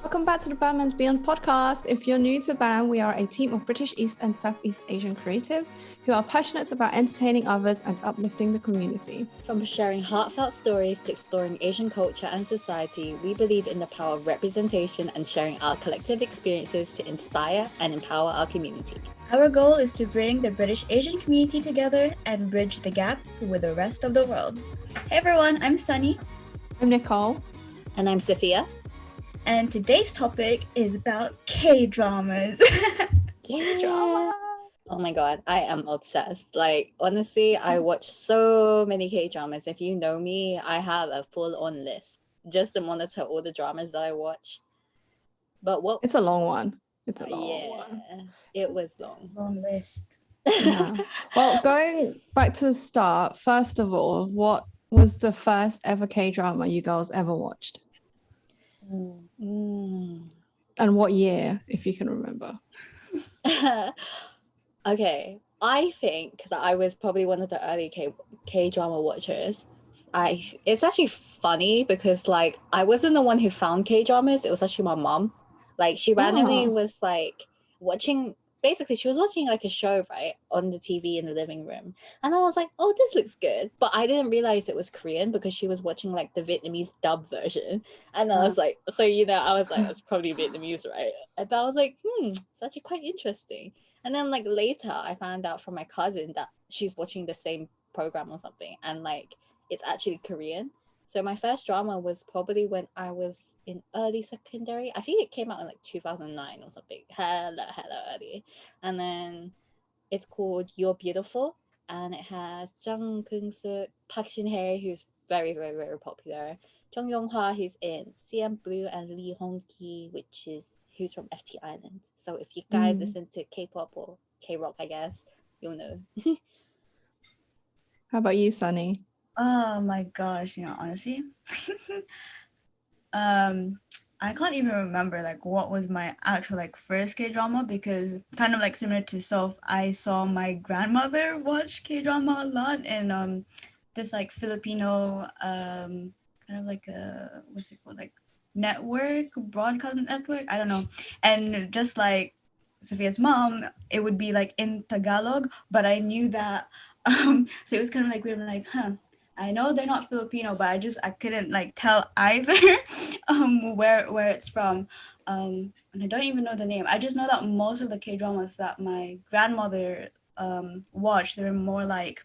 Welcome back to the Bandman's Beyond podcast. If you're new to BAM, we are a team of British East and Southeast Asian creatives who are passionate about entertaining others and uplifting the community. From sharing heartfelt stories to exploring Asian culture and society, we believe in the power of representation and sharing our collective experiences to inspire and empower our community. Our goal is to bring the British Asian community together and bridge the gap with the rest of the world. Hey everyone, I'm Sunny. I'm Nicole. And I'm Sophia. And today's topic is about K-dramas. K-drama. Oh my god, I am obsessed. Like, honestly, I watch so many K-dramas. If you know me, I have a full-on list just to monitor all the dramas that I watch. But what? It's a long one. It's a long one. It was long. Long list. Yeah. Well, going back to the start, first of all, what was the first ever K-drama you girls ever watched? And what year, if you can remember? Okay, I think that I was probably one of the early K-drama watchers. It's actually funny because like I wasn't the one who found K-dramas. It was actually my mom. Like she randomly was like watching. Basically, she was watching like a show, right, on the TV in the living room. And I was like, oh, this looks good. But I didn't realize it was Korean because she was watching like the Vietnamese dub version. And I was like, so, I was like, it's probably Vietnamese, right? And I was like, it's actually quite interesting. And then like later, I found out from my cousin that she's watching the same program or something. And like, it's actually Korean. So my first drama was probably when I was in early secondary. I think it came out in like 2009 or something. Hella early. And then it's called You're Beautiful. And it has Jang Kyung-suk, Park Shin-hye, who's very, very, very popular. Jung Yong-hwa, who's in CM Blue, and Lee Hong-ki, who's from FT Island. So if you guys listen to K-pop or K-rock, I guess, you'll know. How about you, Sunny? Oh my gosh, honestly, I can't even remember like what was my actual like first K-drama because kind of like similar to Soph, I saw my grandmother watch K-drama a lot in this like Filipino kind of like a what's it called, like broadcast network, I don't know. And just like Sophia's mom, it would be like in Tagalog, but I knew that so it was kind of like we were like, I know they're not Filipino, but I couldn't like tell either where it's from. And I don't even know the name. I just know that most of the K-dramas that my grandmother watched, they were more like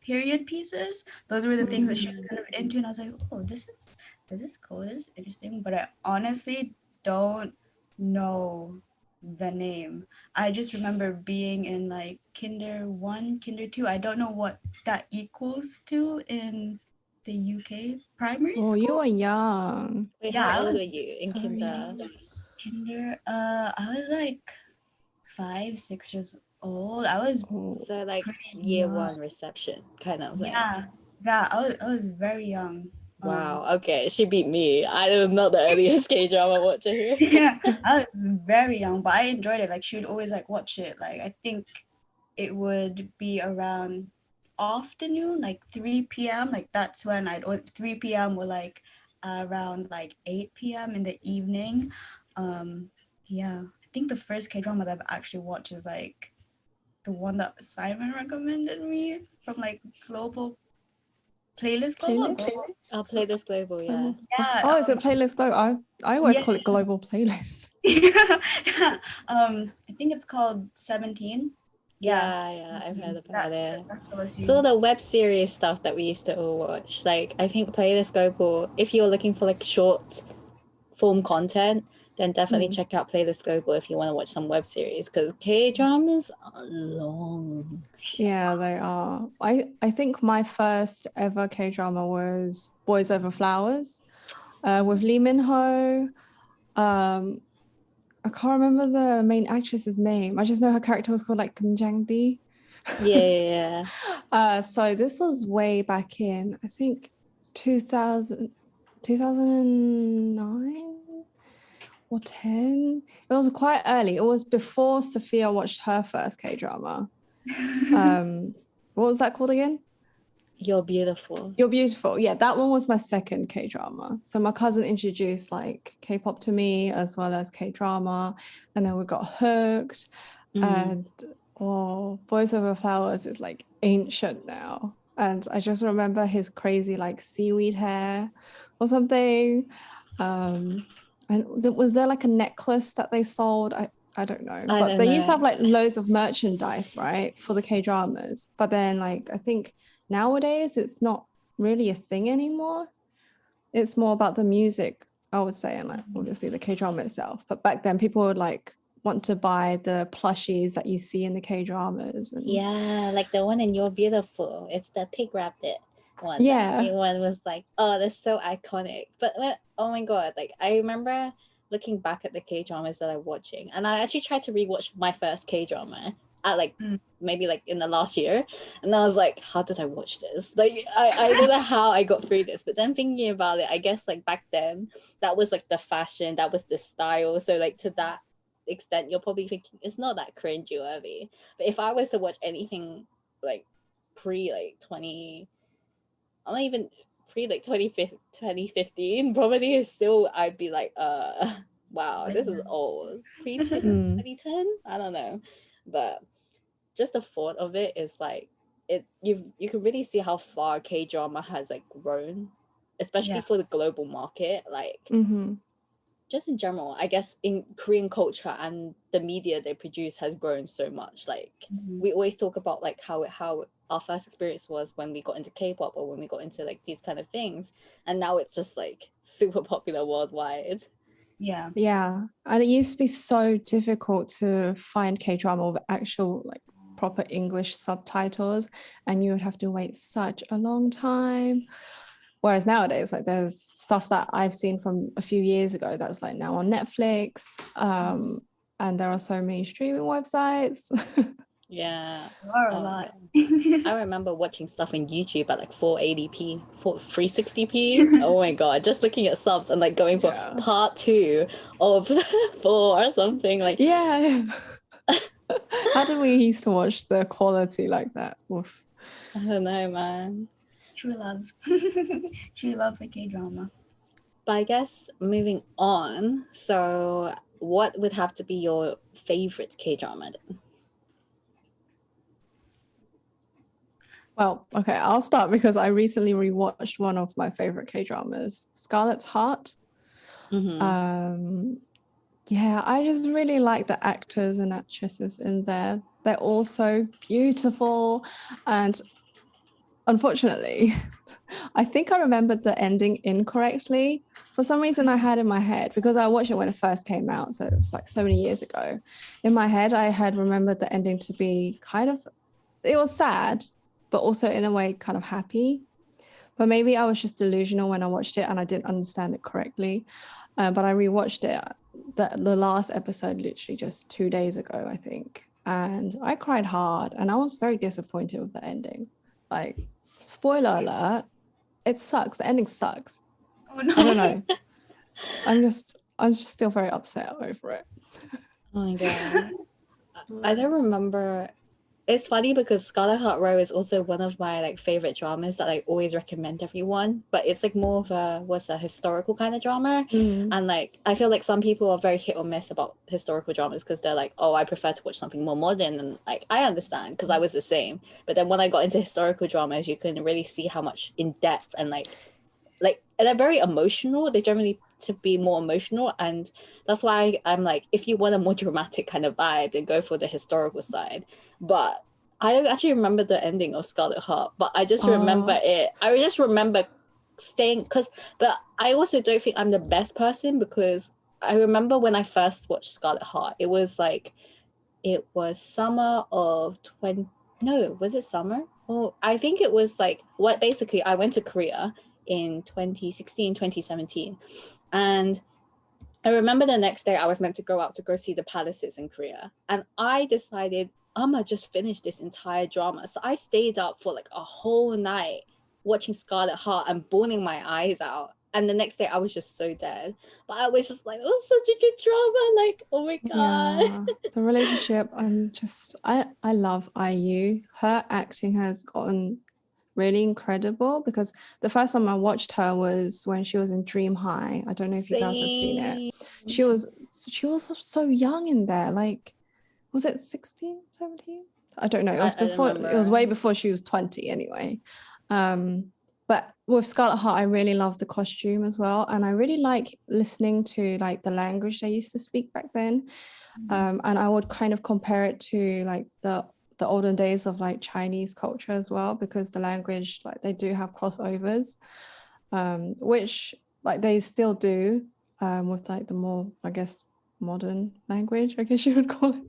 period pieces. Those were the things that she was kind of into, and I was like, oh, this is cool, this is interesting. But I honestly don't know the name. I just remember being in like kinder 1, kinder 2. I don't know what that equals to in the UK primary school. Oh, you were young. Wait, how old were you in kinder? I was like 5, 6 years old. I was so like year young. 1 reception kind of like. Yeah, I was very young. Wow, okay, she beat me. I am not the earliest K-drama watcher here. Yeah, I was very young, but I enjoyed it. Like she would always like watch it. Like I think it would be around afternoon, like 3 p.m. Like that's when 3 p.m. or like around like 8 p.m. in the evening. Yeah, I think the first K-drama that I've actually watched is like the one that Simon recommended me from like Global Playlist Global. Oh, Playlist Global, yeah. Oh, is it Playlist Global? I always call it Global Playlist. Yeah. I think it's called 17. Yeah, I've heard about it. So the web series stuff that we used to all watch, like I think Playlist Global, if you're looking for like short form content, then definitely check out Playlist Global if you want to watch some web series, because K-dramas are long. Yeah, they are. I think my first ever K-drama was Boys Over Flowers with Lee Min-ho. I can't remember the main actress's name. I just know her character was called like Kim Jang-di. Yeah. So this was way back in, I think, 2009 or 10. It was quite early. It was before Sophia watched her first K-drama. What was that called again? You're Beautiful. You're Beautiful. Yeah, that one was my second K-drama. So my cousin introduced like K-pop to me as well as K-drama, and then we got hooked. And Boys Over Flowers is like ancient now. And I just remember his crazy like seaweed hair or something. And was there like a necklace that they sold? I don't know. I But don't they know. used to have like loads of merchandise, right, for the K-dramas. But then like I think nowadays it's not really a thing anymore. It's more about the music, I would say, and like obviously the K-drama itself. But back then people would like want to buy the plushies that you see in the K-dramas. And Yeah, like the one in You're Beautiful. It's the pig rabbit one. Yeah. Everyone was like, oh, that's so iconic. But oh my god, like I remember looking back at the K-dramas that I'm watching, and I actually tried to rewatch my first K-drama at like maybe like in the last year, and I was like, how did I watch this? Like I don't know how I got through this. But then thinking about it, I guess like back then that was like the fashion, that was the style. So like to that extent, you're probably thinking it's not that cringy worthy. But if I was to watch anything like pre like 20, I'm not even pre like 2015, probably is still, I'd be like wow, this is old. Pre 2010, I don't know. But just the thought of it is like you can really see how far K-drama has like grown, especially for the global market. Like just in general, I guess in Korean culture and the media they produce has grown so much. Like we always talk about like how our first experience was when we got into K-pop or when we got into like these kind of things, and now it's just like super popular worldwide. Yeah. And it used to be so difficult to find K-drama with actual like proper English subtitles, and you would have to wait such a long time. Whereas nowadays, like there's stuff that I've seen from a few years ago that's like now on Netflix. And there are so many streaming websites. Yeah. There are a lot. I remember watching stuff on YouTube at like 480p, 360p. Oh my god, just looking at subs and like going for part 2 of 4 or something. Like yeah. How did we used to watch the quality like that? Oof. I don't know, man. It's true love. True love for K-drama. But I guess moving on, so what would have to be your favorite K-drama then? Well, okay, I'll start because I recently rewatched one of my favorite K-dramas, Scarlet's Heart. Yeah, I just really like the actors and actresses in there. They're all so beautiful. And unfortunately, I think I remembered the ending incorrectly. For some reason, I had in my head, because I watched it when it first came out, so it was like so many years ago. In my head, I had remembered the ending to be kind of, it was sad, but also in a way kind of happy. But maybe I was just delusional when I watched it and I didn't understand it correctly. But I rewatched it, the last episode, literally just 2 days ago, I think. And I cried hard and I was very disappointed with the ending. Like, spoiler alert, it sucks. The ending sucks. Oh no. I don't know. I'm just still very upset over it. Oh my god. I don't remember. It's funny because Scarlet Heart Row is also one of my like favorite dramas that I always recommend everyone, but it's like more of a historical kind of drama. And like I feel like some people are very hit or miss about historical dramas because they're like, oh, I prefer to watch something more modern, and like I understand because I was the same. But then when I got into historical dramas, you can really see how much in depth and like they're very emotional. They generally to be more emotional, and that's why I'm like, if you want a more dramatic kind of vibe, then go for the historical side. But I don't actually remember the ending of Scarlet Heart, but I just remember it. I just remember staying but I also don't think I'm the best person because I remember when I first watched Scarlet Heart, it was summer of 20. No, was it summer? Well, I think it was like basically I went to Korea in 2016, 2017. And I remember the next day I was meant to go out to go see the palaces in Korea. And I decided I'm gonna just finish this entire drama. So I stayed up for like a whole night watching Scarlet Heart and bawling my eyes out. And the next day I was just so dead. But I was just like, oh, such a good drama. Like, oh my God. Yeah, the relationship, I love IU. Her acting has gotten really incredible because the first time I watched her was when she was in Dream High. I don't know if you guys have seen it. She was so young in there. Like, was it 16, 17? I don't know. It was before. It was way before she was 20 anyway. But with Scarlet Heart, I really love the costume as well, and I really like listening to like the language they used to speak back then. And I would kind of compare it to like the olden days of like Chinese culture as well, because the language, like they do have crossovers, which like they still do with like the more, I guess, modern language, I guess you would call it.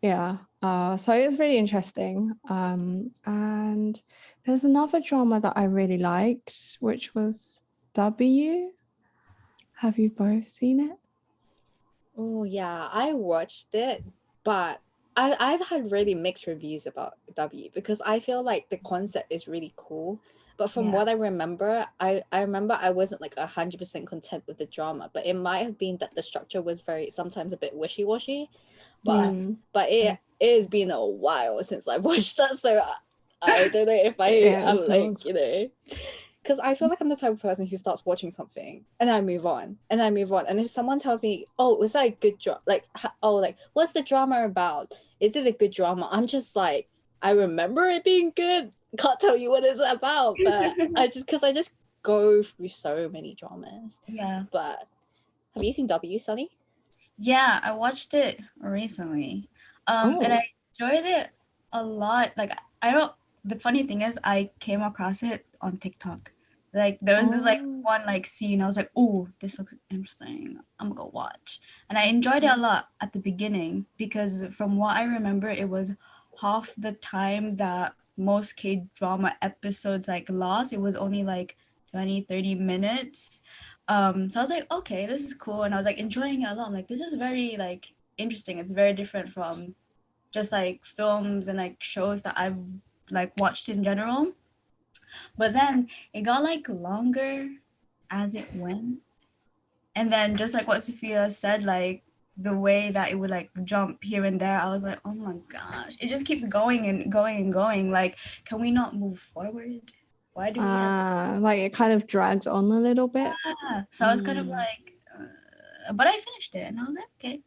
Yeah. So it's really interesting. And there's another drama that I really liked, which was W. Have you both seen it? Oh yeah, I watched it, but I've had really mixed reviews about W because I feel like the concept is really cool. But from what I remember, I remember I wasn't like 100% content with the drama, but it might have been that the structure was very sometimes a bit wishy-washy. But it has been a while since I watched that, so I don't know if I am like, you know, because I feel like I'm the type of person who starts watching something and I move on and I move on. And if someone tells me, oh, was that a good drama? Like, oh, like, what's the drama about? Is it a good drama? I'm just like, I remember it being good. Can't tell you what it's about, but I just go through so many dramas. Yeah. But have you seen W, Sunny? Yeah, I watched it recently. And I enjoyed it a lot. Like the funny thing is I came across it on TikTok. Like there was this like one like scene, I was like, oh, this looks interesting. I'm gonna go watch. And I enjoyed it a lot at the beginning because from what I remember, it was half the time that most K-drama episodes like last. It was only like 20, 30 minutes. So I was like, okay, this is cool. And I was like enjoying it a lot. I'm like, this is very like interesting. It's very different from just like films and like shows that I've like watched in general. But then it got like longer as it went. And then just like what Sophia said, like the way that it would like jump here and there, I was like, oh my gosh, it just keeps going and going and going. Like, can we not move forward? Why do we have like it kind of drags on a little bit? Yeah. So I was kind of like, but I finished it and I was like, okay,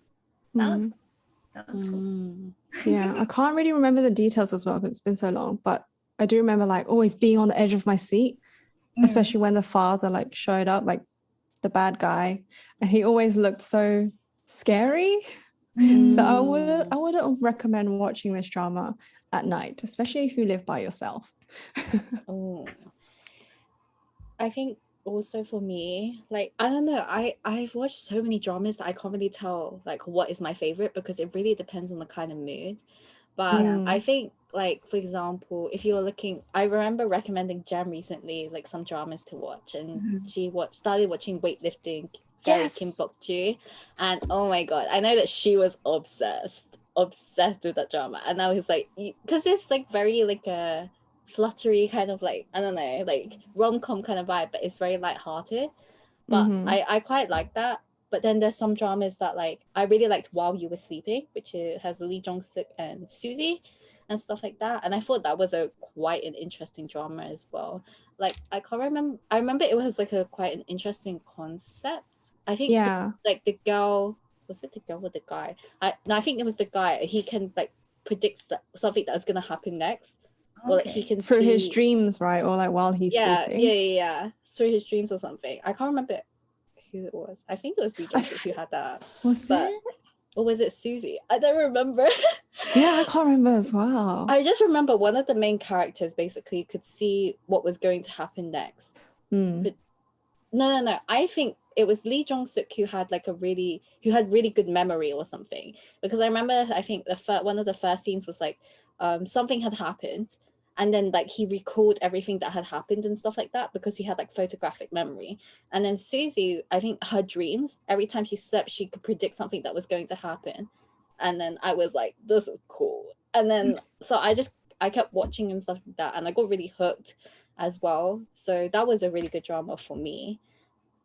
that was cool. Yeah, I can't really remember the details as well because it's been so long, but I do remember like always being on the edge of my seat, especially when the father like showed up, like the bad guy, and he always looked so scary. So I wouldn't recommend watching this drama at night, especially if you live by yourself. I think also for me, like I don't know, I've watched so many dramas that I can't really tell like what is my favorite because it really depends on the kind of mood. But I think like for example, if you're looking, I remember recommending Jam recently like some dramas to watch, and she started watching Weightlifting, Kim Bok-joo, and oh my god, I know that she was obsessed with that drama, and I was like, because it's like very like a fluttery kind of like, I don't know, like rom-com kind of vibe, but it's very light-hearted. But I quite like that. But then there's some dramas that like I really liked While You Were Sleeping, which has Lee Jong-suk and Suzy and stuff like that. And I thought that was quite an interesting drama as well. Like I can't remember. I remember it was like quite an interesting concept. I think like the girl, was it the girl or the guy? I think it was the guy. He can like predicts that something that's gonna happen next. Or like he can through his dreams, right? Or like while he's sleeping. Yeah. Through his dreams or something. I can't remember who it was. I think it was Lee Jong-suk who had that. Was it? Or was it Suzy? I don't remember. Yeah, I can't remember as well. I just remember one of the main characters basically could see what was going to happen next. But no. I think it was Lee Jong-suk who had really good memory or something. Because I remember, I think one of the first scenes was like something had happened, and then like he recalled everything that had happened and stuff like that because he had like photographic memory. And then Suzy, I think her dreams, every time she slept, she could predict something that was going to happen. And then I was like, this is cool. And then so I kept watching and stuff like that, and I got really hooked as well. So that was a really good drama for me.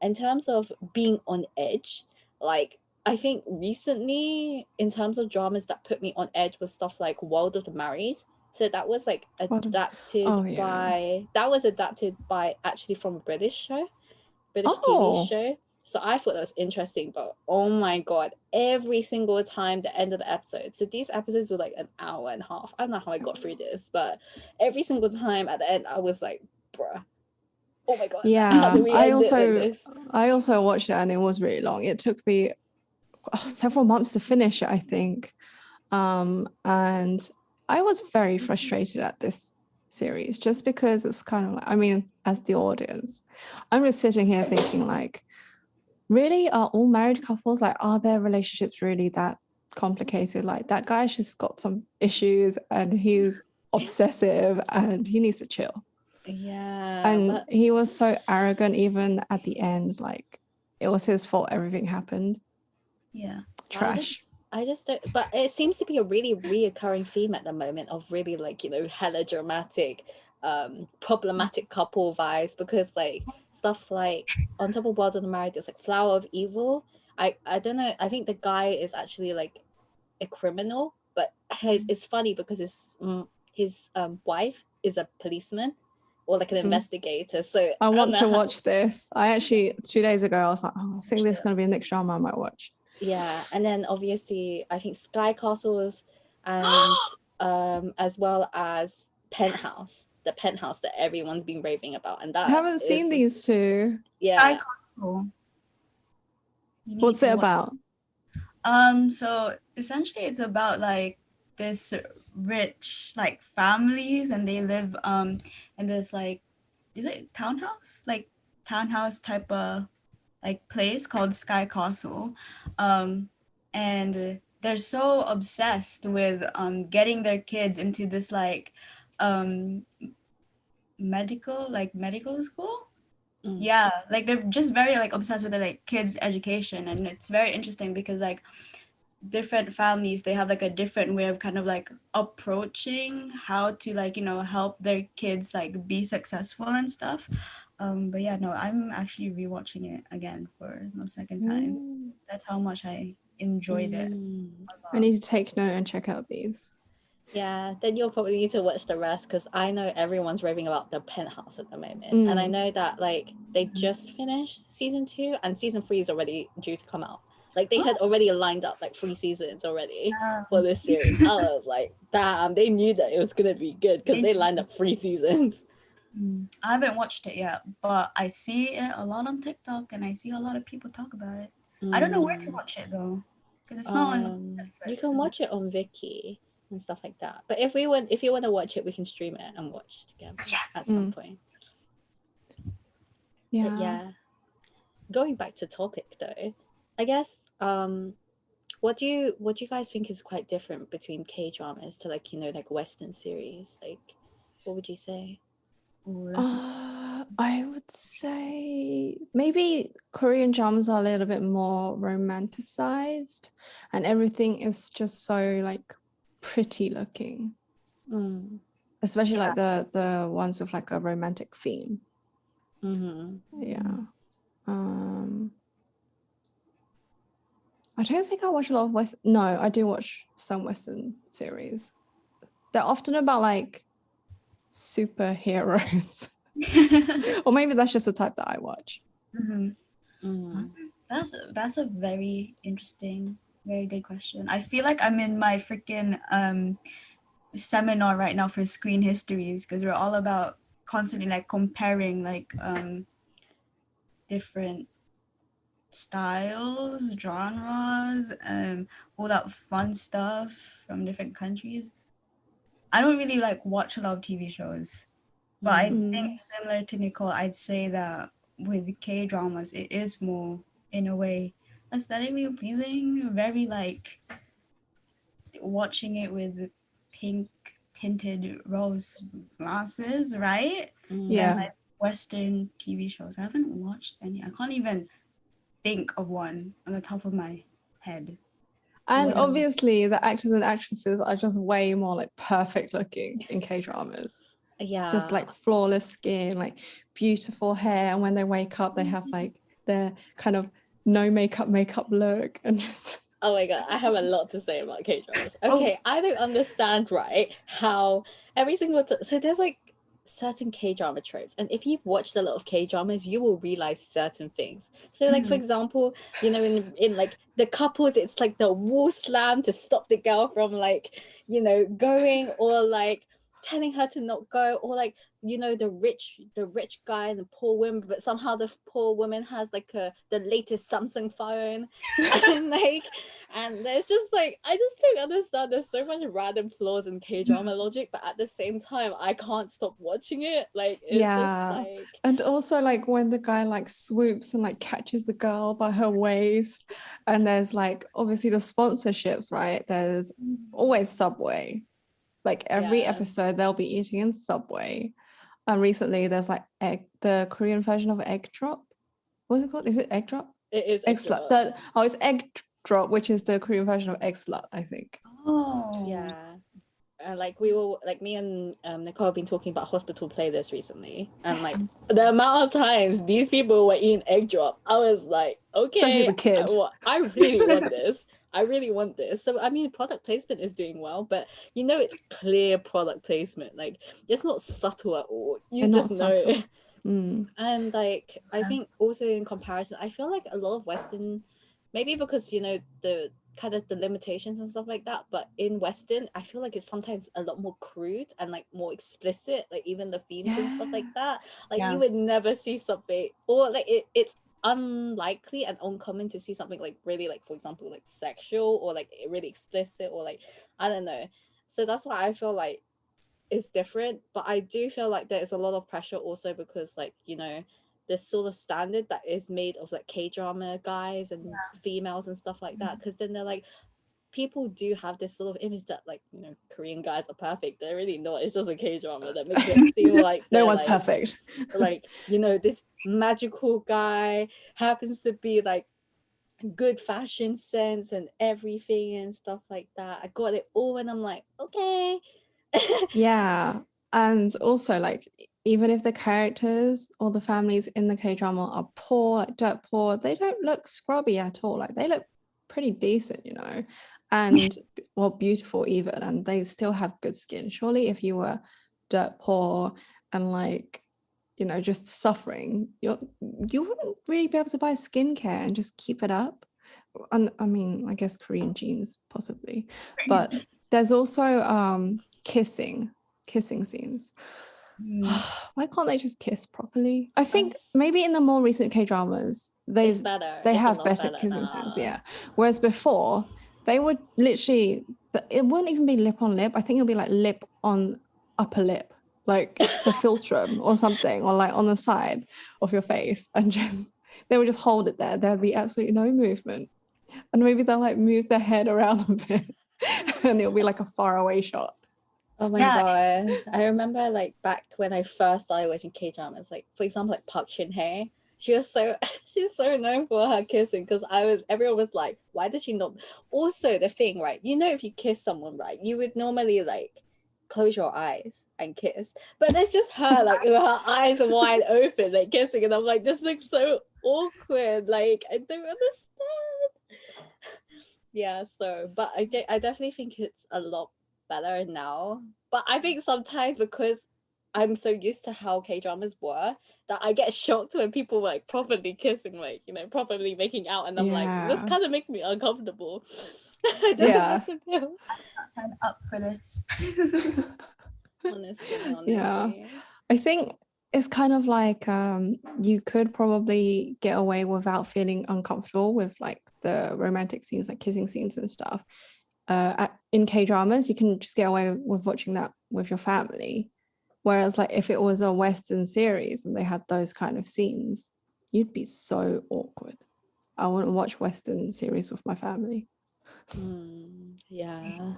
In terms of being on edge, like I think recently in terms of dramas that put me on edge was stuff like World of the Married, So that was like adapted by actually from a British TV show. So I thought that was interesting, but oh my god, every single time the end of the episode. So these episodes were like an hour and a half. I don't know how I got through this, but every single time at the end, I was like, bruh, oh my god, how do we end it like this? I also watched it and it was really long. It took me several months to finish it, I think. And I was very frustrated at this series just because it's kind of like, I mean, as the audience, I'm just sitting here thinking like, really, are all married couples, like, are their relationships really that complicated? Like, that guy's just got some issues and he's obsessive and he needs to chill. Yeah. And he was so arrogant even at the end, like, it was his fault everything happened. Yeah. Trash. I just don't, but it seems to be a really reoccurring theme at the moment of really like, you know, hella dramatic, problematic couple vibes, because like stuff like on top of Wild and Married, there's like Flower of Evil. I don't know. I think the guy is actually like a criminal, but it's funny because his wife is a policeman or like an investigator. So I want to watch this. I actually 2 days ago I was like, oh, I think this is going to be the next drama I might watch. Yeah, and then obviously I think Sky Castles and as well as Penthouse, the Penthouse that everyone's been raving about, and that I haven't seen these two. Yeah. Sky Castle. What's it about? So essentially it's about like this rich like families, and they live in this like, is it townhouse? Like townhouse type of like place called Sky Castle. And they're so obsessed with getting their kids into this like medical school. Yeah, like they're just very like obsessed with the like kids education, and it's very interesting because like different families, they have like a different way of kind of like approaching how to like, you know, help their kids like be successful and stuff. But yeah, no, I'm actually rewatching it again for the second time. That's how much I enjoyed it. I need to take note and check out these. Yeah, then you'll probably need to watch the rest, because I know everyone's raving about the Penthouse at the moment. And I know that like they just finished season 2 and season 3 is already due to come out. Like they had already lined up like 3 seasons already for this series. I was like, damn, they knew that it was gonna be good because they lined up 3 seasons. I haven't watched it yet, but I see it a lot on TikTok and I see a lot of people talk about it. I don't know where to watch it though, because it's not on Netflix. You can watch it on Viki and stuff like that. But if you want to watch it, we can stream it and watch together at some point. Yeah. But yeah. Going back to topic though, I guess what do you guys think is quite different between K-dramas to like, you know, like Western series? Like, what would you say? I would say maybe Korean dramas are a little bit more romanticized and everything is just so like pretty looking. Especially like the ones with like a romantic theme. Yeah. I don't think I watch a lot of No, I do watch some Western series. They're often about like superheroes. Or maybe that's just the type that I watch. That's a very interesting, very good question. I feel like I'm in my freaking seminar right now for screen histories, because we're all about constantly like comparing like different styles, genres, all that fun stuff from different countries. I don't really like watch a lot of TV shows, but I think similar to Nicole, I'd say that with K-dramas, it is more, in a way, aesthetically pleasing, very like watching it with pink tinted rose glasses, right? Yeah. Like Western TV shows. I haven't watched any. I can't even think of one on the top of my head. And obviously the actors and actresses are just way more like perfect looking in K-dramas. Yeah. Just like flawless skin, like beautiful hair. And when they wake up, they have like their kind of no makeup look. And just Oh my god, I have a lot to say about K-dramas. Okay, I don't understand, right, how every single so there's like certain K-drama tropes, and if you've watched a lot of K-dramas, you will realize certain things. So like for example, you know, in like the couples, it's like the wall slam to stop the girl from like, you know, going, or like telling her to not go, or like, you know, the rich guy and the poor woman, but somehow the poor woman has like the latest Samsung phone. And like, and there's just like, I just don't understand, there's so much random flaws in K-drama logic, but at the same time I can't stop watching it. Like it's just like, and also like when the guy like swoops and like catches the girl by her waist, and there's like obviously the sponsorships, right? There's always Subway. Like every episode they'll be eating in Subway. And recently there's like the Korean version of Egg Drop. What's it called? Is it Egg Drop? it is Egg Slut. It's Egg Drop, which is the Korean version of Egg Slut, I think. Oh. Yeah. Like we were like, me and Nicole have been talking about hospital playlist recently, and like the amount of times these people were eating egg drop, I was like, okay, especially the kid. I really want this. I really want this. So I mean, product placement is doing well, but you know, it's clear product placement. Like it's not subtle at all. You They're just know. And like I think also in comparison, I feel like a lot of Western, maybe because you know the kind of the limitations and stuff like that, but in Western I feel like it's sometimes a lot more crude and like more explicit, like even the themes and stuff like that, like you would never see something, or like it's unlikely and uncommon to see something like really, like for example like sexual or like really explicit, or like I don't know. So that's why I feel like it's different, but I do feel like there is a lot of pressure also because like, you know, this sort of standard that is made of like K-drama guys and females and stuff like that, because then they're like, people do have this sort of image that like, you know, Korean guys are perfect. They're really not. It's just a K-drama that makes it seem like no one's like, perfect. Like, you know, this magical guy happens to be like good fashion sense and everything and stuff like that. I got it all, and I'm like, okay. Yeah. And also like, even if the characters or the families in the K-drama are poor, like dirt poor, they don't look scrubby at all. Like they look pretty decent, you know, and well, beautiful even, and they still have good skin. Surely if you were dirt poor and like, you know, just suffering, you wouldn't really be able to buy skincare and just keep it up. And I mean, I guess Korean genes possibly, but there's also kissing scenes. Why can't they just kiss properly? I think maybe in the more recent K-dramas they have better kissing scenes, whereas before they would literally, it wouldn't even be lip on lip. I think it'll be like lip on upper lip, like the philtrum or something, or like on the side of your face, and just they would just hold it there. There'd be absolutely no movement, and maybe they'll like move their head around a bit and it'll be like a faraway shot. Oh my god. I remember like back when I first started watching K-dramas, like for example like Park Shin-hye, she's so known for her kissing, because everyone was like, why does she not? Also the thing, right, you know, if you kiss someone, right, you would normally like close your eyes and kiss, but there's just her like with her eyes wide open like kissing, and I'm like, this looks so awkward, like I don't understand. Yeah, so but I definitely think it's a lot better now, but I think sometimes because I'm so used to how K-dramas were, that I get shocked when people were like properly kissing, like, you know, properly making out, and I'm like, this kind of makes me uncomfortable. I don't know what to feel. I did not sign up for this. honestly. Yeah, I think it's kind of like you could probably get away without feeling uncomfortable with like the romantic scenes, like kissing scenes and stuff. In K-dramas, you can just get away with watching that with your family. Whereas like if it was a Western series and they had those kind of scenes, you'd be so awkward. I wouldn't watch Western series with my family. Yeah.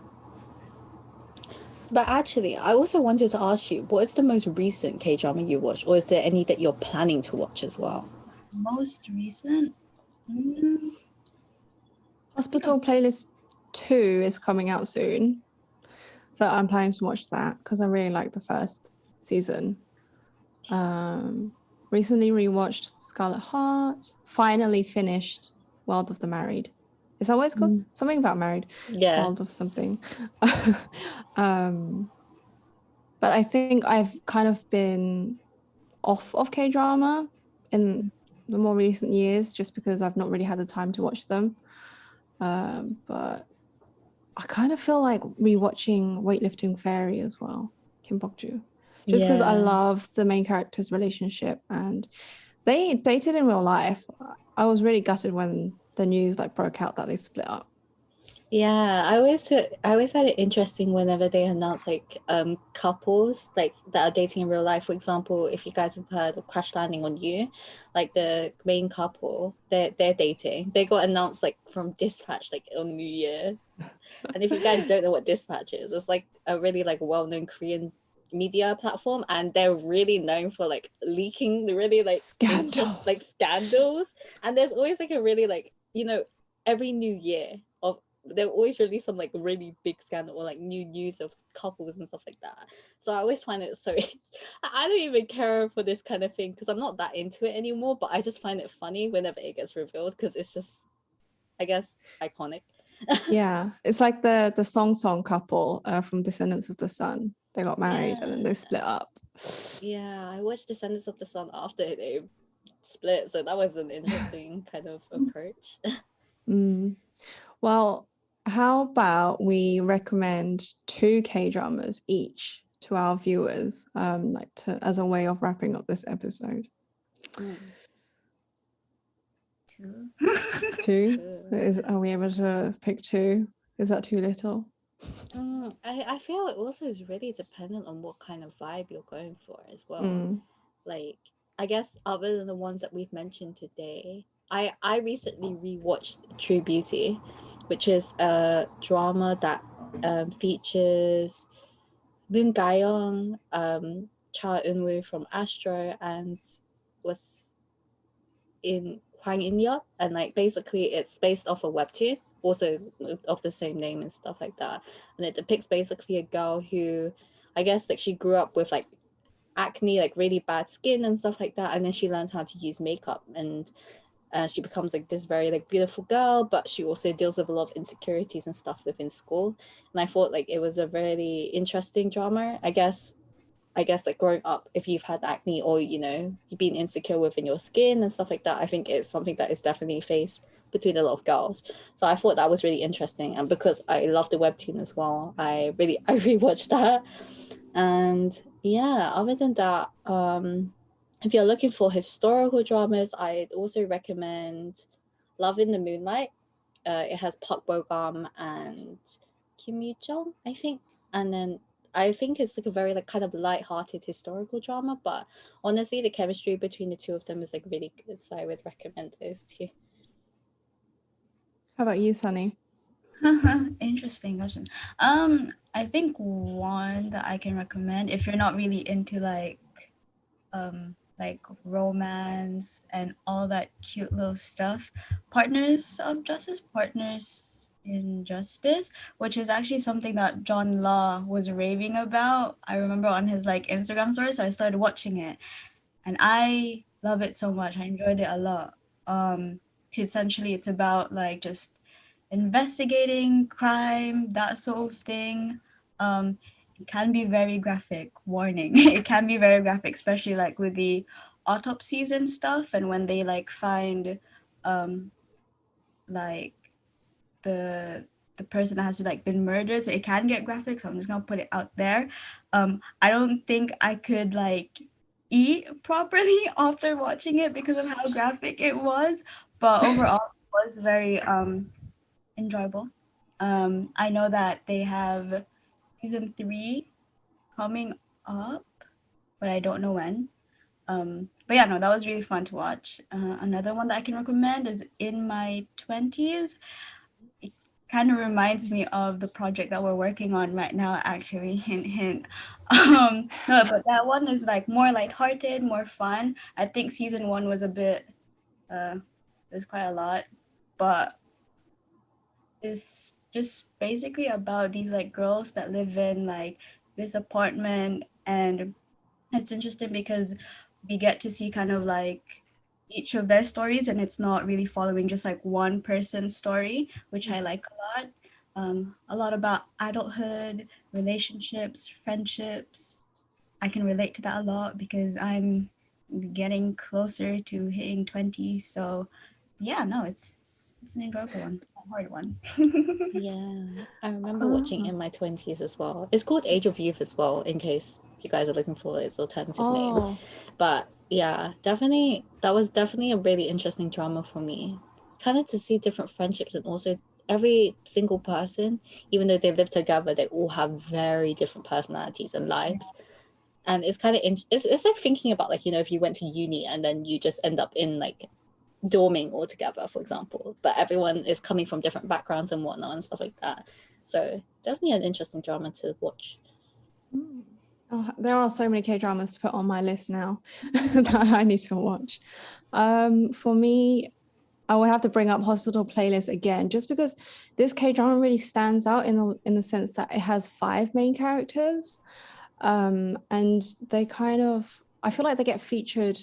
But actually, I also wanted to ask you, what is the most recent K-drama you watched? Or is there any that you're planning to watch as well? Most recent? Hospital Playlist 2 is coming out soon. So I'm planning to watch that because I really like the first season. Recently rewatched Scarlet Heart. Finally finished World of the Married. Is that what it's called? Something about married. Yeah. World of something. But I think I've kind of been off of K-drama in the more recent years just because I've not really had the time to watch them. But I kind of feel like rewatching Weightlifting Fairy as well, Kim Bok-joo, just because I love the main character's relationship, and they dated in real life. I was really gutted when the news like broke out that they split up. Yeah, I always find it interesting whenever they announce like couples like that are dating in real life. For example, if you guys have heard of Crash Landing on You, like the main couple, they're dating. They got announced like from Dispatch like on New Year. And if you guys don't know what Dispatch is, it's like a really like well-known Korean media platform, and they're really known for like leaking the really like scandals. And there's always like a really like, you know, every new year of they'll always release some like really big scandal or like new news of couples and stuff like that. So I always find it so I don't even care for this kind of thing because I'm not that into it anymore, but I just find it funny whenever it gets revealed because it's just, I guess, iconic. Yeah, it's like the song couple from Descendants of the Sun. They got married and then they split up. Yeah, I watched Descendants of the Sun after they split, so that was an interesting kind of approach. Well, how about we recommend 2 K-dramas each to our viewers, as a way of wrapping up this episode? 2. 2? Are we able to pick 2? Is that too little? I feel it also is really dependent on what kind of vibe you're going for as well. Like, I guess other than the ones that we've mentioned today, I recently rewatched True Beauty, which is a drama that features Moon Ga-young, Cha Eun-woo from Astro, and was in Hwang In-yeop, and like basically it's based off a webtoon also of the same name and stuff like that, and it depicts basically a girl who I guess like she grew up with like acne, like really bad skin and stuff like that, and then she learned how to use makeup, and she becomes like this very like beautiful girl, but she also deals with a lot of insecurities and stuff within school. And I thought like it was a really interesting drama. I guess like growing up, if you've had acne or you know you've been insecure within your skin and stuff like that, I think it's something that is definitely faced between a lot of girls. So I thought that was really interesting, and because I love the webtoon as well, I rewatched that. And yeah, other than that, if you're looking for historical dramas, I'd also recommend Love in the Moonlight. It has Park Bo-gum and Kim Yoo-jung, I think. And then I think it's like a very like kind of light-hearted historical drama, but honestly, the chemistry between the two of them is like really good. So I would recommend those two. How about you, Sunny? Interesting question. I think one that I can recommend if you're not really into like romance and all that cute little stuff, Partners in Justice, which is actually something that John Law was raving about. I remember on his like Instagram story, so I started watching it, and I love it so much. I enjoyed it a lot. Essentially, it's about like just investigating crime, that sort of thing. It can be very graphic, warning. It can be very graphic, especially like with the autopsies and stuff, and when they like find like the person that has like been murdered. So it can get graphic, so I'm just gonna put it out there. I don't think I could like eat properly after watching it because of how graphic it was, but overall it was very enjoyable. I know that they have season 3 coming up, but I don't know when. But yeah, no, that was really fun to watch. Another one that I can recommend is In My 20s. It kind of reminds me of the project that we're working on right now, actually. Hint, hint. No, but that one is like more lighthearted, more fun. I think season 1 was a bit, there's quite a lot, but it's just basically about these like girls that live in like this apartment, and it's interesting because we get to see kind of like each of their stories, and it's not really following just like one person's story, which I like a lot. A lot about adulthood, relationships, friendships. I can relate to that a lot because I'm getting closer to hitting 20. So yeah, no, it's an enjoyable one, a hard one. Yeah, I remember watching in my 20s as well. It's called Age of Youth as well, in case you guys are looking for its alternative name. But yeah, definitely, that was definitely a really interesting drama for me. Kind of to see different friendships, and also every single person, even though they live together, they all have very different personalities and lives. And it's kind of, it's like thinking about, like, if you went to uni and then you just end up in like dorming all together, for example, but everyone is coming from different backgrounds and whatnot and stuff like that. So definitely an interesting drama to watch. Oh, there are so many K-dramas to put on my list now that I need to watch. For me, I would have to bring up Hospital Playlist again, just because this K-drama really stands out in the sense that it has 5 main characters, and they kind of, I feel like they get featured.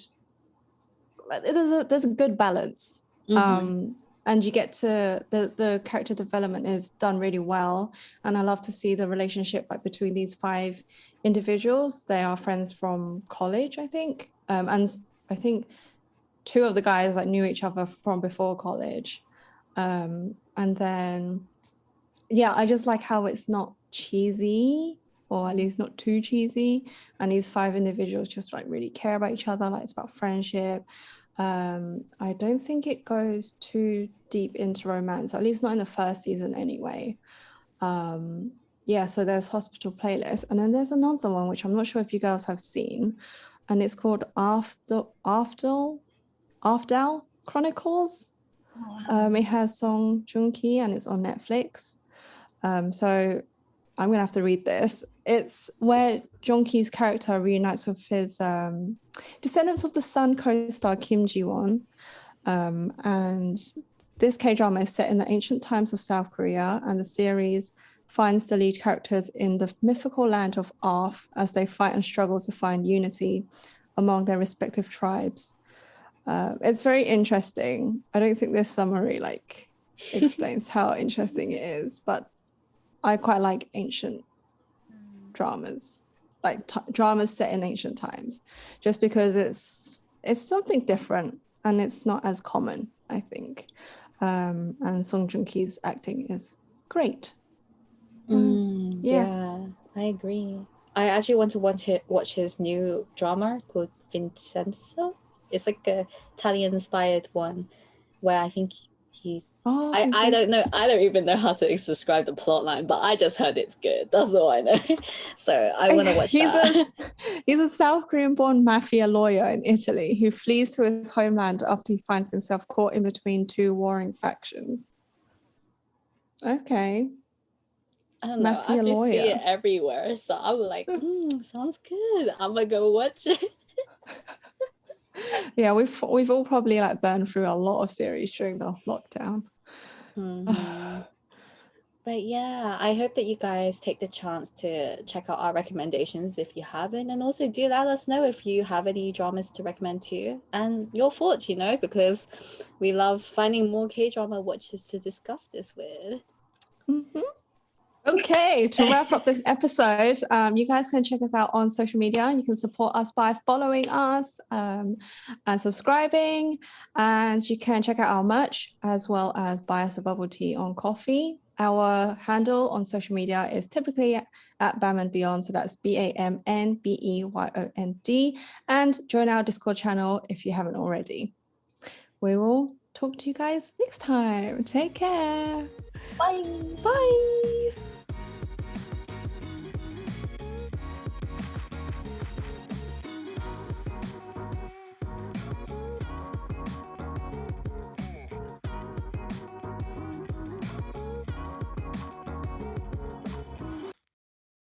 There's a good balance. And you get to the character development is done really well, and I love to see the relationship like between these 5 individuals. They are friends from college, I think, and I think 2 of the guys like knew each other from before college, and then I just like how it's not cheesy, or at least not too cheesy, and these 5 individuals just like really care about each other. Like, it's about friendship. I don't think it goes too deep into romance, at least not in the first season anyway. So there's Hospital Playlist, and then there's another one which I'm not sure if you girls have seen, and it's called Afdal Chronicles. It has Song Joong-ki, and it's on Netflix. So I'm gonna have to read this. It's where Joong-ki's character reunites with his Descendants of the Sun co-star Kim Ji-won, and this K-drama is set in the ancient times of South Korea, and the series finds the lead characters in the mythical land of Arth as they fight and struggle to find unity among their respective tribes. It's very interesting. I don't think this summary like explains how interesting it is, but I quite like ancient dramas, like dramas set in ancient times, just because it's something different and it's not as common, I think. And Song Joong-ki's acting is great. Yeah, I agree. I actually want to watch his new drama called Vincenzo. It's like a Italian-inspired one where I think he's... I don't know. I don't even know how to describe the plot line, but I just heard it's good. That's all I know. So I want to watch that. He's a South Korean-born mafia lawyer in Italy who flees to his homeland after he finds himself caught in between 2 warring factions. Okay. I don't know. I just see it everywhere, so I'm like, sounds good. I'm gonna go watch it. Yeah, we've all probably like burned through a lot of series during the lockdown. But yeah, I hope that you guys take the chance to check out our recommendations if you haven't, and also do let us know if you have any dramas to recommend too, and your thoughts, because we love finding more K-drama watchers to discuss this with. Okay, to wrap up this episode, you guys can check us out on social media. You can support us by following us and subscribing, and you can check out our merch as well as buy us a bubble tea on Coffee. Our handle on social media is typically at Bam and Beyond, so that's BAMNBEYOND, and join our Discord channel if you haven't already. We will talk to you guys next time. Take care. Bye. Bye.